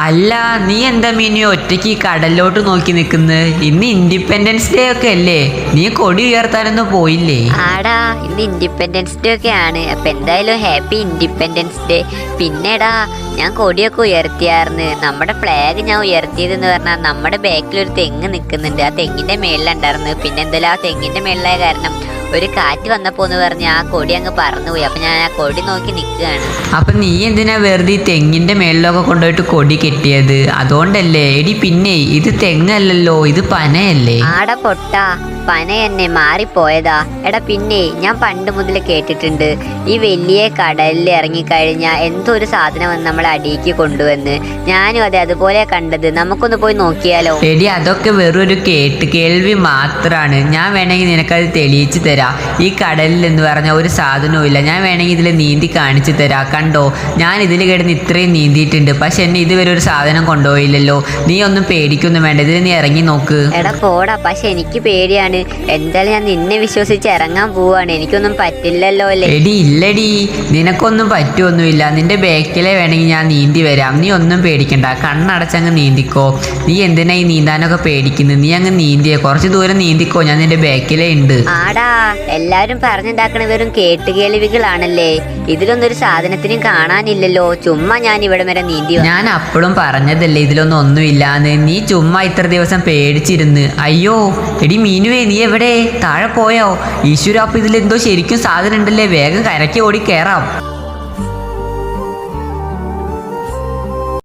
അല്ല, നീ എന്താ മീനു ഒറ്റയ്ക്ക് ഈ കടലിലോട്ട് നോക്കി നിൽക്കുന്നത്? ഇന്ന് ഇൻഡിപെൻഡൻസ് ഡേ ഒക്കെ അല്ലേ? നീ കൊടി ഉയർത്താനൊന്നും പോയില്ലേ? ആടാ, ഇന്ന് ഇൻഡിപെൻഡൻസ് ഡേ ഒക്കെ ആണ്. അപ്പൊ എന്തായാലും ഹാപ്പി ഇൻഡിപെൻഡൻസ് ഡേ. പിന്നെടാ, ഞാൻ കൊടിയൊക്കെ ഉയർത്തിയായിരുന്നു. നമ്മുടെ ഫ്ലാഗ് ഞാൻ ഉയർത്തിയതെന്ന് പറഞ്ഞാൽ നമ്മുടെ ബാക്കിൽ ഒരു തെങ്ങ് നിൽക്കുന്നുണ്ട്. ആ തെങ്ങിന്റെ മേളിലുണ്ടായിരുന്നു. പിന്നെ എന്തായാലും ആ തെങ്ങിന്റെ മേളിലായ കാരണം ഒരു കാറ്റ് വന്നപ്പോ എന്ന് പറഞ്ഞ് ആ കൊടി അങ്ങ് പറന്നുപോയി. അപ്പൊ ഞാൻ ആ കൊടി നോക്കി നിൽക്കുകയാണ്. അപ്പൊ നീ എന്തിനാ വെറുതെ ഈ തെങ്ങിന്റെ മേളിലൊക്കെ കൊണ്ടുപോയിട്ട് കൊടി കെട്ടിയത്? അതുകൊണ്ടല്ലേ? എടി പിന്നെ ഇത് തെങ്ങല്ലല്ലോ, ഇത് പനയല്ലേ? ആടാ പൊട്ടാ, പന എന്നെ മാറിപ്പോയതാ. എടാ പിന്നെ ഞാൻ പണ്ട് മുതൽ കേട്ടിട്ടുണ്ട്, ഈ വലിയ കടലിൽ ഇറങ്ങിക്കഴിഞ്ഞാൽ എന്തോ ഒരു സാധനം വന്ന് നമ്മളെ അടിയിലേക്ക് കൊണ്ടുവന്ന്. ഞാനും അതെ അതുപോലെ കണ്ടത്. നമുക്കൊന്ന് പോയി നോക്കിയാലോ? എടി അതൊക്കെ വെറൊരു കേൾവി മാത്രമാണ്. ഞാൻ വേണമെങ്കിൽ നിനക്കത് തെളിയിച്ചു തരാം. ഈ കടലിൽ എന്ന് പറഞ്ഞ ഒരു സാധനവും ഇല്ല. ഞാൻ വേണമെങ്കിൽ ഇതിൽ നീന്തി കാണിച്ചു തരാം. കണ്ടോ, ഞാൻ ഇതിൽ കിടന്ന് ഇത്രയും നീന്തിയിട്ടുണ്ട്. പക്ഷെ എന്നെ ഇതുവരെ ഒരു സാധനം കൊണ്ടുപോയില്ലല്ലോ. നീ ഒന്നും പേടിക്കൊന്നും വേണ്ട, ഇതിൽ നീ ഇറങ്ങി നോക്ക്. എടാ പോടാ, പക്ഷെ എനിക്ക് പേടിയാണ്. എന്തായാലും ഞാൻ നിന്നെ വിശ്വസിച്ച് ഇറങ്ങാൻ പോവാണ്. എനിക്കൊന്നും പറ്റില്ലല്ലോ അല്ലേ? എടി ഇല്ലടി, നിനക്കൊന്നും പറ്റുമൊന്നുമില്ല. നിന്റെ ബാക്കിലെ വേണമെങ്കിൽ ഞാൻ നീന്തി വരാം. നീ ഒന്നും പേടിക്കണ്ട, കണ്ണടച്ചങ്ങ് നീന്തിക്കോ. നീ എന്തിനാ ഈ നീന്താനൊക്കെ പേടിക്കുന്നത്? നീ അങ്ങ് നീന്തിയേ, കുറച്ച് ദൂരം നീന്തിക്കോ, ഞാൻ നിന്റെ ബാക്കിലേ ഉണ്ട്. ആടാ, എല്ലാരും പറഞ്ഞുണ്ടാക്കണ വെറും കേട്ടുകേൾവികളാണല്ലേ. ഇതിലൊന്നും ഒരു സാധനത്തിനും കാണാനില്ലല്ലോ. ചുമ്മാ ഞാൻ ഇവിടെ വരെ നീന്തി. ഞാൻ അപ്പോഴും പറഞ്ഞതല്ലേ ഇതിലൊന്നും ഒന്നുമില്ലാന്ന്. നീ ചുമ്മാ ഇത്ര ദിവസം പേടിച്ചിരുന്ന്. അയ്യോ എടി മീനുവേ, നീ എവിടെ? താഴെ പോയോ? ഈശ്വര, അപ്പൊ ഇതിലെന്തോ ശരിക്കും സാധനം ഉണ്ടല്ലേ. വേഗം കരയ്ക്ക് ഓടി കയറാം.